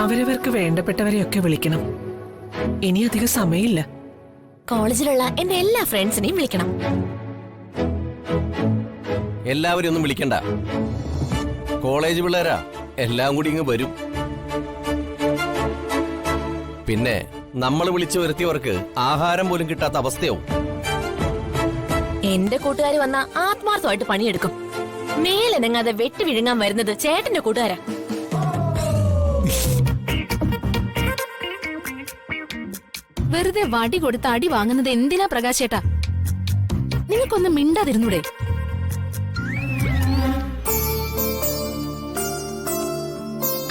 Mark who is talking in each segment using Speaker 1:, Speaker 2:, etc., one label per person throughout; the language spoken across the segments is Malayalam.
Speaker 1: അവരവർക്ക് വേണ്ടപ്പെട്ടവരെയൊക്കെ വിളിക്കണം. ഇനി അധികം സമയമില്ല.
Speaker 2: കോളേജിലുള്ള എന്റെ എല്ലാ ഫ്രണ്ട്സിനെയും വിളിക്കണം.
Speaker 3: എല്ലാവരും ഒന്നും വിളിക്കണ്ട. കോളേജ് പിള്ളേരാ, എല്ലാം കൂടി ഇങ്ങ് വരും. പിന്നെ നമ്മൾ വിളിച്ചു വരുത്തിയവർക്ക് ആഹാരം പോലും കിട്ടാത്ത അവസ്ഥയാവും.
Speaker 2: എന്റെ കൂട്ടുകാർ വന്ന ആത്മാർത്ഥമായിട്ട് പണിയെടുക്കും. മേലെനങ്ങാതെ വെട്ടി വിഴുങ്ങാൻ വരുന്നത് ചേട്ടന്റെ കൂട്ടുകാരാ.
Speaker 4: വെറുതെ വടി കൊടുത്ത് അടി വാങ്ങുന്നത് എന്തിനാ പ്രകാശേട്ടാ? നിങ്ങൾക്കൊന്നും മിണ്ടാതിരുന്നൂടെ?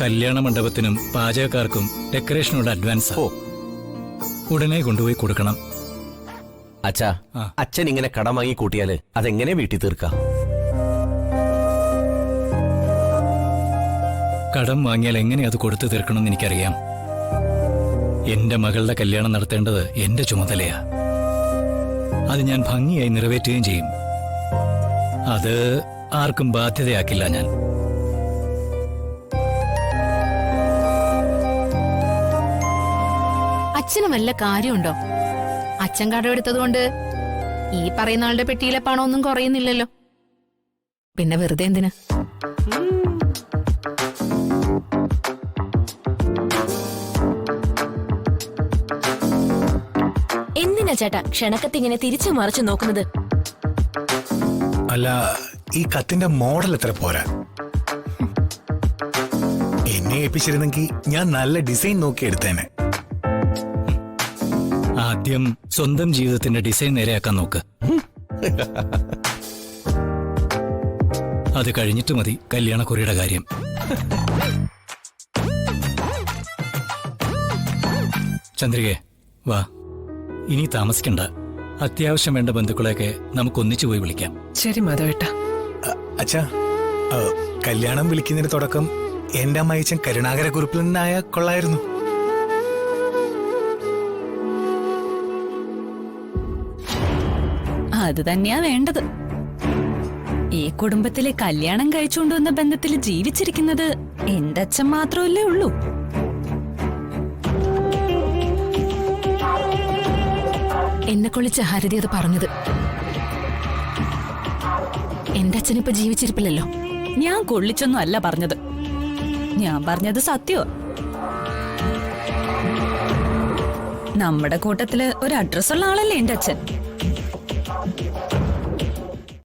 Speaker 5: കല്യാണ മണ്ഡപത്തിനും പാചകക്കാർക്കും ഡെക്കറേഷനുള്ള അഡ്വാൻസ് ഉടനെ കൊണ്ടുപോയി കൊടുക്കണം.
Speaker 3: അച്ഛാ, അച്ഛൻ ഇങ്ങനെ കടം വാങ്ങി കൂട്ടിയാല് അതെങ്ങനെ വീട്ടിൽ തീർക്കാം?
Speaker 5: കടം വാങ്ങിയാൽ എങ്ങനെ അത് കൊടുത്തു തീർക്കണമെന്ന് എനിക്കറിയാം. എന്റെ മകളുടെ കല്യാണം നടത്തേണ്ടത് എന്റെ ചുമതലയാ. അത് ഞാൻ ഭംഗിയായി നിറവേറ്റുകയും ചെയ്യും. അത് ആർക്കും ബാധ്യതയാക്കില്ല ഞാൻ.
Speaker 4: അച്ഛന് വല്ല കാര്യമുണ്ടോ? അച്ഛൻ കടമെടുത്തതുകൊണ്ട് ഈ പറയുന്ന ആളുടെ പെട്ടിയിലെ പണമൊന്നും കുറയുന്നില്ലല്ലോ. പിന്നെ വെറുതെ എന്തിന്?
Speaker 2: എന്തിനാ ചേട്ടാ ക്ഷണക്കത്തിങ്ങനെ തിരിച്ചു മറിച്ചു നോക്കുന്നത്?
Speaker 6: അല്ല, ഈ കത്തിന്റെ മോഡൽ എത്ര പോരാ. എന്നെ ഏൽപ്പിച്ചിരുന്നെങ്കിൽ ഞാൻ നല്ല ഡിസൈൻ നോക്കി എടുത്തേനെ.
Speaker 5: ആദ്യം സ്വന്തം ജീവിതത്തിന്റെ ഡിസൈൻ നേരെയാക്കാൻ നോക്ക്. അത് കഴിഞ്ഞിട്ട് മതി കല്യാണക്കുറിയുടെ കാര്യം. ചന്ദ്രികേ, വാ. ഇനി താമസിക്കണ്ട. അത്യാവശ്യം വേണ്ട ബന്ധുക്കളെയൊക്കെ നമുക്ക് ഒന്നിച്ചു പോയി വിളിക്കാം.
Speaker 1: ശരി മാധവേട്ട.
Speaker 6: അച്ഛാ, കല്യാണം വിളിക്കുന്നതിന് തുടക്കം എന്റെ അമ്മയച്ചൻ കരുണാകരക്കുറിപ്പിൽ നിന്നായ കൊള്ളായിരുന്നു.
Speaker 7: അത് തന്നെയാ വേണ്ടത്. ഈ കുടുംബത്തിലെ കല്യാണം കഴിച്ചുകൊണ്ടുവന്ന ബന്ധത്തിൽ ജീവിച്ചിരിക്കുന്നത് എന്റെ അച്ഛൻ മാത്രമല്ലേ ഉള്ളൂ.
Speaker 4: എന്നെ കൊള്ളിച്ച ഹരിതി അത് പറഞ്ഞത്. എന്റെ അച്ഛനിപ്പോ ജീവിച്ചിരിപ്പില്ലല്ലോ.
Speaker 7: ഞാൻ കൊള്ളിച്ചൊന്നും അല്ല പറഞ്ഞത്. ഞാൻ പറഞ്ഞത് സത്യമോ. നമ്മുടെ കൂട്ടത്തില് ഒരു അഡ്രസ്സുള്ള ആളല്ലേ എന്റെ അച്ഛൻ.